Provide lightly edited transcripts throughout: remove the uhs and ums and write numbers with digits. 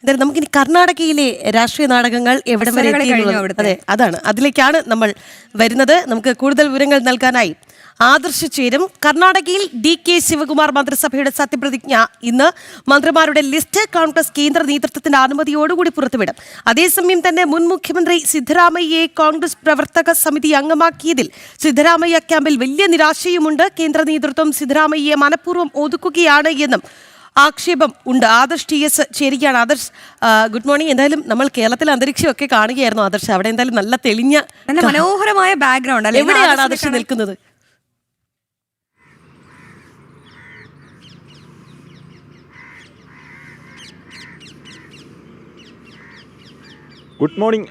എന്തായാലും നമുക്കിനി കർണാടകയിലെ രാഷ്ട്രീയ നാടകങ്ങൾ എവിടം വരെ എത്തിയെന്നുള്ളത് അതെ അതാണ് അതിലേക്കാണ് നമ്മൾ വരുന്നത്. നമുക്ക് കൂടുതൽ വിവരങ്ങൾ നൽകാനായി ആദർശ് ചേരും. കർണാടകയിൽ DK ശിവകുമാർ മന്ത്രിസഭയുടെ സത്യപ്രതിജ്ഞ ഇന്ന്. മന്ത്രിമാരുടെ ലിസ്റ്റ് കോൺഗ്രസ് കേന്ദ്ര നേതൃത്വത്തിന്റെ അനുമതിയോടുകൂടി പുറത്തുവിടും. അതേസമയം തന്നെ മുൻ മുഖ്യമന്ത്രി സിദ്ധരാമയ്യയെ കോൺഗ്രസ് പ്രവർത്തക സമിതി അംഗമാക്കിയതിൽ സിദ്ധരാമയ്യ ക്യാമ്പിൽ വലിയ നിരാശയുമുണ്ട്. കേന്ദ്ര നേതൃത്വം സിദ്ധരാമയ്യയെ മനഃപൂർവ്വം ഒതുക്കുകയാണ് എന്നും ആക്ഷേപം ഉണ്ട്. ആദർശ് TS ചേരുകയാണ്. Adarsh, good morning. എന്തായാലും നമ്മൾ കേരളത്തിലെ അന്തരീക്ഷമൊക്കെ കാണുകയായിരുന്നു ആദർശ്. അവിടെ എന്തായാലും നല്ല തെളിഞ്ഞ നല്ല മനോഹരമായ ബാക്ക്ഗ്രൗണ്ട്. എവിടെയാണ് ആദർശ് നിൽക്കുന്നത്? Good morning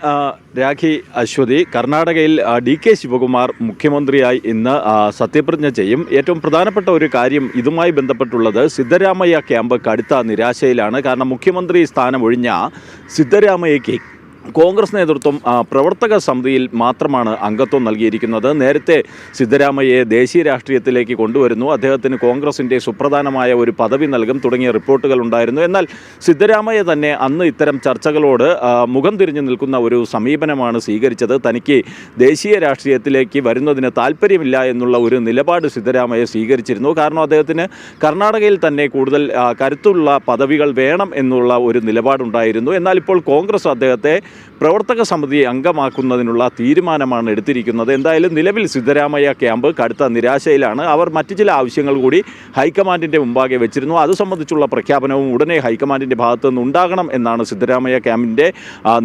Rakhi, Aswathy. കർണാടകയിൽ DK ശിവകുമാർ മുഖ്യമന്ത്രിയായി ഇന്ന് സത്യപ്രതിജ്ഞ ചെയ്യും. ഏറ്റവും പ്രധാനപ്പെട്ട ഒരു കാര്യം ഇതുമായി ബന്ധപ്പെട്ടുള്ളത് സിദ്ധരാമയ്യ ക്യാമ്പ് കടുത്ത നിരാശയിലാണ്. കാരണം മുഖ്യമന്ത്രി സ്ഥാനം ഒഴിഞ്ഞ സിദ്ധരാമയ്യയ്ക്ക് കോൺഗ്രസ് നേതൃത്വം പ്രവർത്തക സമിതിയിൽ മാത്രമാണ് അംഗത്വം നൽകിയിരിക്കുന്നത്. നേരത്തെ സിദ്ധരാമയ്യയെ ദേശീയ രാഷ്ട്രീയത്തിലേക്ക് കൊണ്ടുവരുന്നു, അദ്ദേഹത്തിന് കോൺഗ്രസിൻ്റെ സുപ്രധാനമായ ഒരു പദവി നൽകും തുടങ്ങിയ റിപ്പോർട്ടുകൾ ഉണ്ടായിരുന്നു. എന്നാൽ സിദ്ധരാമയ്യ തന്നെ അന്ന് ഇത്തരം ചർച്ചകളോട് മുഖം തിരിഞ്ഞു നിൽക്കുന്ന ഒരു സമീപനമാണ് സ്വീകരിച്ചത്. തനിക്ക് ദേശീയ രാഷ്ട്രീയത്തിലേക്ക് വരുന്നതിന് താല്പര്യമില്ല എന്നുള്ള ഒരു നിലപാട് സിദ്ധരാമയ്യ സ്വീകരിച്ചിരുന്നു. കാരണം അദ്ദേഹത്തിന് കർണാടകയിൽ തന്നെ കൂടുതൽ കരുത്തുള്ള പദവികൾ വേണം എന്നുള്ള ഒരു നിലപാടുണ്ടായിരുന്നു. എന്നാൽ ഇപ്പോൾ കോൺഗ്രസ് അദ്ദേഹത്തെ പ്രവർത്തക സമിതി അംഗമാക്കുന്നതിനുള്ള തീരുമാനമാണ് എടുത്തിരിക്കുന്നത്. എന്തായാലും നിലവിൽ സിദ്ധരാമയ്യ ക്യാമ്പ് കടുത്ത നിരാശയിലാണ്. അവർ മറ്റു ചില ആവശ്യങ്ങൾ കൂടി ഹൈക്കമാൻഡിൻ്റെ മുമ്പാകെ വെച്ചിരുന്നു. അത് സംബന്ധിച്ചുള്ള പ്രഖ്യാപനവും ഉടനെ ഹൈക്കമാൻഡിൻ്റെ ഭാഗത്തു നിന്ന് ഉണ്ടാകണം എന്നാണ് സിദ്ധരാമയ്യ ക്യാമ്പിൻ്റെ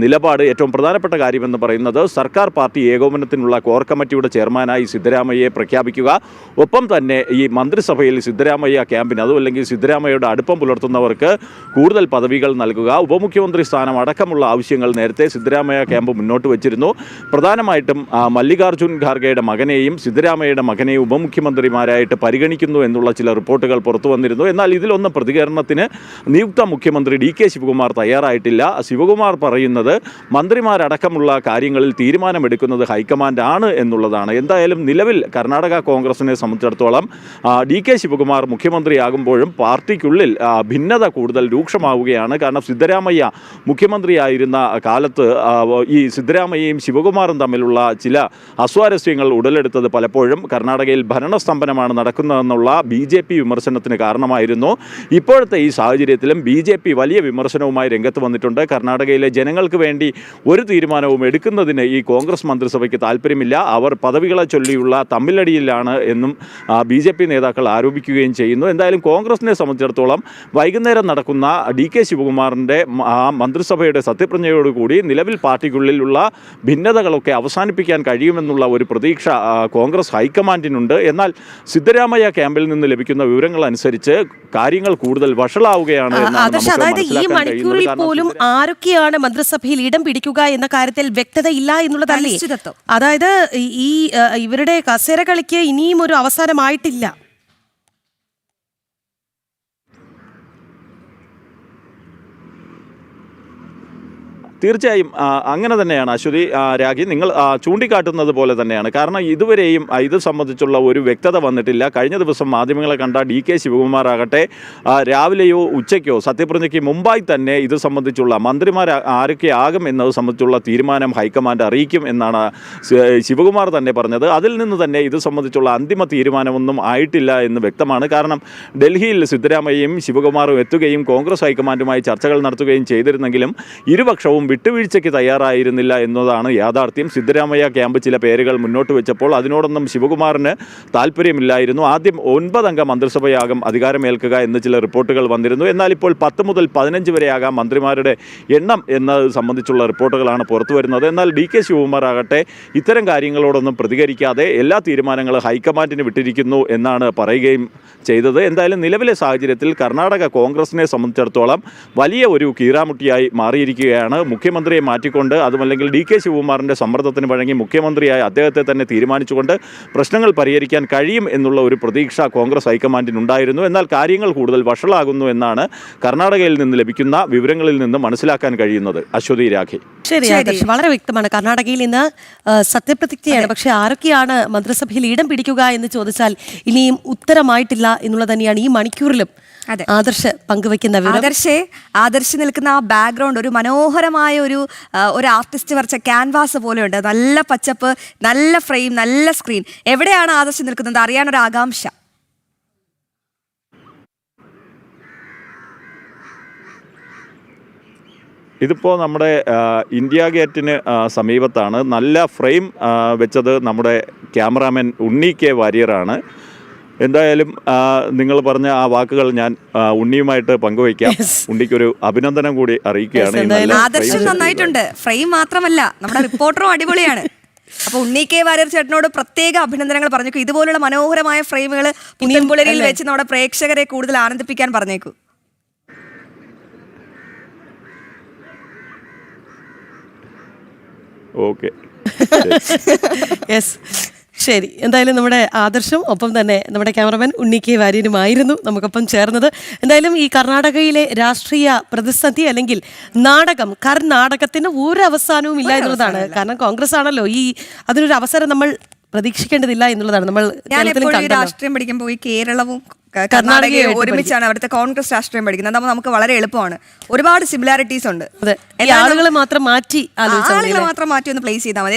നിലപാട്. ഏറ്റവും പ്രധാനപ്പെട്ട കാര്യമെന്ന് പറയുന്നത് സർക്കാർ പാർട്ടി ഏകോപനത്തിനുള്ള കോർ കമ്മിറ്റിയുടെ ചെയർമാനായി സിദ്ധരാമയ്യയെ പ്രഖ്യാപിക്കുക, ഒപ്പം തന്നെ ഈ മന്ത്രിസഭയിൽ സിദ്ധരാമയ്യ ക്യാമ്പിന് അതുമല്ലെങ്കിൽ സിദ്ധരാമയ്യയുടെ അടുപ്പം പുലർത്തുന്നവർക്ക് കൂടുതൽ പദവികൾ നൽകുക, ഉപമുഖ്യമന്ത്രി സ്ഥാനം അടക്കമുള്ള ആവശ്യങ്ങൾ നേരത്തെ സിദ്ധരാമയ്യ ക്യാമ്പ് മുന്നോട്ട് വച്ചിരുന്നു. പ്രധാനമായിട്ടും മല്ലികാർജുൻ ഖാർഗെയുടെ മകനെയും സിദ്ധരാമയ്യയുടെ മകനെയും ഉപമുഖ്യമന്ത്രിമാരായിട്ട് പരിഗണിക്കുന്നു എന്നുള്ള ചില റിപ്പോർട്ടുകൾ പുറത്തു വന്നിരുന്നു. എന്നാൽ ഇതിലൊന്നും പ്രതികരണത്തിന് നിയുക്ത മുഖ്യമന്ത്രി DK ശിവകുമാർ തയ്യാറായിട്ടില്ല. ശിവകുമാർ പറയുന്നത് മന്ത്രിമാരടക്കമുള്ള കാര്യങ്ങളിൽ തീരുമാനമെടുക്കുന്നത് ഹൈക്കമാൻഡ് ആണ് എന്നുള്ളതാണ്. എന്തായാലും നിലവിൽ കർണാടക കോൺഗ്രസിനെ സംബന്ധിച്ചിടത്തോളം DK ശിവകുമാർ മുഖ്യമന്ത്രിയാകുമ്പോഴും പാർട്ടിക്കുള്ളിൽ ഭിന്നത കൂടുതൽ രൂക്ഷമാവുകയാണ്. കാരണം സിദ്ധരാമയ്യ മുഖ്യമന്ത്രിയായിരുന്ന കാലത്ത് ഈ സിദ്ധരാമയ്യയും ശിവകുമാറും തമ്മിലുള്ള ചില അസ്വാരസ്യങ്ങൾ ഉടലെടുത്തത് പലപ്പോഴും കർണാടകയിൽ ഭരണസ്തംഭനമാണ് നടക്കുന്നതെന്നുള്ള BJP വിമർശനത്തിന് കാരണമായിരുന്നു. ഇപ്പോഴത്തെ ഈ സാഹചര്യത്തിലും BJP വലിയ വിമർശനവുമായി രംഗത്ത് വന്നിട്ടുണ്ട്. കർണാടകയിലെ ജനങ്ങൾക്ക് വേണ്ടി ഒരു തീരുമാനവും എടുക്കുന്നതിന് ഈ കോൺഗ്രസ് മന്ത്രിസഭയ്ക്ക് താല്പര്യമില്ല, അവർ പദവികളെ ചൊല്ലിയുള്ള തമ്മിലടിയിലാണ് എന്നും BJP നേതാക്കൾ ആരോപിക്കുകയും ചെയ്യുന്നു. എന്തായാലും കോൺഗ്രസിനെ സംബന്ധിച്ചിടത്തോളം വൈകുന്നേരം നടക്കുന്ന DK ശിവകുമാറിൻ്റെ മന്ത്രിസഭയുടെ സത്യപ്രതിജ്ഞയോടുകൂടി നിലവിൽ പാർട്ടിക്കുള്ളിലുള്ള ഭിന്നതകളൊക്കെ അവസാനിപ്പിക്കാൻ കഴിയുമെന്നുള്ള ഒരു പ്രതീക്ഷ കോൺഗ്രസ് ഹൈക്കമാൻഡിനുണ്ട്. എന്നാൽ സിദ്ധരാമയ്യ ക്യാമ്പിൽ നിന്ന് ലഭിക്കുന്ന വിവരങ്ങൾ അനുസരിച്ച് കാര്യങ്ങൾ കൂടുതൽ വഷളാവുകയാണ്. അതായത് ഈ മണിക്കൂറിൽ പോലും ആരൊക്കെയാണ് മന്ത്രിസഭയിൽ ഇടം പിടിക്കുക എന്ന കാര്യത്തിൽ വ്യക്തത ഇല്ല എന്നുള്ളതല്ലേ? അതായത് ഈ ഇവരുടെ കസേര കളിക്ക് ഇനിയും ഒരു അവസാനമായിട്ടില്ല. തീർച്ചയായും അങ്ങനെ തന്നെയാണ് അശ്വതി. രാഖി, നിങ്ങൾ ചൂണ്ടിക്കാട്ടുന്നത് പോലെ തന്നെയാണ്. കാരണം ഇതുവരെയും ഇത് സംബന്ധിച്ചുള്ള ഒരു വ്യക്തത വന്നിട്ടില്ല. കഴിഞ്ഞ ദിവസം മാധ്യമങ്ങളെ കണ്ട DK ശിവകുമാർ ആകട്ടെ രാവിലെയോ ഉച്ചയ്ക്കോ സത്യപ്രതിജ്ഞയ്ക്ക് മുമ്പായി തന്നെ ഇത് സംബന്ധിച്ചുള്ള മന്ത്രിമാർ ആരൊക്കെ ആകും എന്നത് സംബന്ധിച്ചുള്ള തീരുമാനം ഹൈക്കമാൻഡ് അറിയിക്കും എന്നാണ് ശിവകുമാർ തന്നെ പറഞ്ഞത്. അതിൽ നിന്ന് തന്നെ ഇത് സംബന്ധിച്ചുള്ള അന്തിമ തീരുമാനമൊന്നും ആയിട്ടില്ല എന്ന് വ്യക്തമാണ്. കാരണം ഡൽഹിയിൽ സിദ്ധരാമയ്യയും ശിവകുമാറും എത്തുകയും കോൺഗ്രസ് ഹൈക്കമാൻഡുമായി ചർച്ചകൾ നടത്തുകയും ചെയ്തിരുന്നെങ്കിലും ഇരുപക്ഷവും വിട്ടുവീഴ്ചയ്ക്ക് തയ്യാറായിരുന്നില്ല എന്നതാണ് യാഥാർത്ഥ്യം. സിദ്ധരാമയ്യ ക്യാമ്പ് ചില പേരുകൾ മുന്നോട്ട് വെച്ചപ്പോൾ അതിനോടൊന്നും ശിവകുമാറിന് താല്പര്യമില്ലായിരുന്നു. ആദ്യം 9 അംഗ മന്ത്രിസഭയാകും അധികാരമേൽക്കുക എന്ന് ചില റിപ്പോർട്ടുകൾ വന്നിരുന്നു. എന്നാൽ ഇപ്പോൾ 10 മുതൽ 15 വരെയാകാം മന്ത്രിമാരുടെ എണ്ണം എന്നത് സംബന്ധിച്ചുള്ള റിപ്പോർട്ടുകളാണ് പുറത്തു വരുന്നത്. എന്നാൽ DK ശിവകുമാർ ആകട്ടെ ഇത്തരം കാര്യങ്ങളോടൊന്നും പ്രതികരിക്കാതെ എല്ലാ തീരുമാനങ്ങളും ഹൈക്കമാൻഡിന് വിട്ടിരിക്കുന്നു എന്നാണ് പറയുകയും ചെയ്തത്. എന്തായാലും നിലവിലെ സാഹചര്യത്തിൽ കർണാടക കോൺഗ്രസിനെ സംബന്ധിച്ചിടത്തോളം വലിയ ഒരു കീറാമുട്ടിയായി മാറിയിരിക്കുകയാണ്. മുഖ്യമന്ത്രിയെ മാറ്റിക്കൊണ്ട് അതുമല്ലെങ്കിൽ DK ശിവകുമാറിൻ്റെ സമ്മർദ്ദത്തിന് വഴങ്ങി മുഖ്യമന്ത്രിയായി അദ്ദേഹത്തെ തന്നെ തീരുമാനിച്ചുകൊണ്ട് പ്രശ്നങ്ങൾ പരിഹരിക്കാൻ കഴിയും എന്നുള്ള ഒരു പ്രതീക്ഷ കോൺഗ്രസ് ഹൈക്കമാൻഡിനുണ്ടായിരുന്നു. എന്നാൽ കാര്യങ്ങൾ കൂടുതൽ വഷളാകുന്നു എന്നാണ് കർണാടകയിൽ നിന്ന് ലഭിക്കുന്ന വിവരങ്ങളിൽ നിന്ന് മനസ്സിലാക്കാൻ കഴിയുന്നത്. അശ്വതി, രാഖി. ശരി, ആദർശ്, വളരെ വ്യക്തമാണ്. കർണാടകയിൽ ഇന്ന് സത്യപ്രതിജ്ഞയാണ്. പക്ഷെ ആരൊക്കെയാണ് മന്ത്രിസഭയിൽ ഇടം പിടിക്കുക എന്ന് ചോദിച്ചാൽ ഇനിയും ഉത്തരമായിട്ടില്ല എന്നുള്ളത് തന്നെയാണ് ഈ മണിക്കൂറിലും ആദർശ് പങ്കുവെക്കുന്ന ആദർശ് നിൽക്കുന്ന ആ ബാക്ക്ഗ്രൗണ്ട് ഒരു മനോഹരമായ ഒരു ആർട്ടിസ്റ്റ് വരച്ച ക്യാൻവാസ് പോലെയുണ്ട്. നല്ല പച്ചപ്പ്, നല്ല ഫ്രെയിം, നല്ല സ്ക്രീൻ. എവിടെയാണ് ആദർശ് നിൽക്കുന്നത് അറിയാനൊരു ആകാംക്ഷ. ഇതിപ്പോൾ നമ്മുടെ ഇന്ത്യ ഗേറ്റിന് സമീപത്താണ്. നല്ല ഫ്രെയിം വെച്ചത് നമ്മുടെ ക്യാമറാമാൻ ഉണ്ണി K. വാര്യറാണ്. എന്തായാലും നിങ്ങൾ പറഞ്ഞ ആ വാക്കുകൾ ഞാൻ ഉണ്ണിയുമായിട്ട് പങ്കുവയ്ക്കാം. ഉണ്ണിക്കൊരു അഭിനന്ദനം കൂടി അറിയിക്കുകയാണ്. ആദർശം നന്നായിട്ടുണ്ട്. ഫ്രെയിം മാത്രമല്ല, നമ്മുടെ റിപ്പോർട്ടറും അടിപൊളിയാണ്. അപ്പൊ ഉണ്ണി K. വാര്യർ ചേട്ടനോട് പ്രത്യേക അഭിനന്ദനങ്ങൾ പറഞ്ഞേക്കൂ. ഇതുപോലുള്ള മനോഹരമായ ഫ്രെയിമുകൾ പുളിയിൽ വെച്ച് നമ്മുടെ പ്രേക്ഷകരെ കൂടുതൽ ആനന്ദിപ്പിക്കാൻ പറഞ്ഞേക്കൂ. ഓക്കെ, യെസ്, ശരി. എന്തായാലും നമ്മുടെ ആദർശം ഒപ്പം തന്നെ നമ്മുടെ ക്യാമറമാൻ ഉണ്ണി K. വാര്യനുമായിരുന്നു നമുക്കൊപ്പം ചേർന്നത്. എന്തായാലും ഈ കർണാടകയിലെ രാഷ്ട്രീയ പ്രതിസന്ധി അല്ലെങ്കിൽ നാടകം, കർണാടകത്തിന് ഒരു അവസാനവും ഇല്ല എന്നുള്ളതാണ്. കാരണം കോൺഗ്രസ് ആണല്ലോ അതിനൊരു അവസരം നമ്മൾ പ്രതീക്ഷിക്കേണ്ടതില്ല എന്നുള്ളതാണ്. നമ്മൾ രാഷ്ട്രീയം പഠിക്കുമ്പോൾ ഈ കേരളവും കർണാടകയും ഒരുമിച്ചാണ് അവിടുത്തെ കോൺഗ്രസ് രാഷ്ട്രീയം പഠിക്കുന്നത്. അതാകുമ്പോൾ നമുക്ക് വളരെ എളുപ്പമാണ്. ഒരുപാട് സിമിലാരിറ്റീസ് ഉണ്ട്. ആളുകളെ മാത്രം മാറ്റി ഒന്ന് പ്ലേസ് ചെയ്താൽ മതി.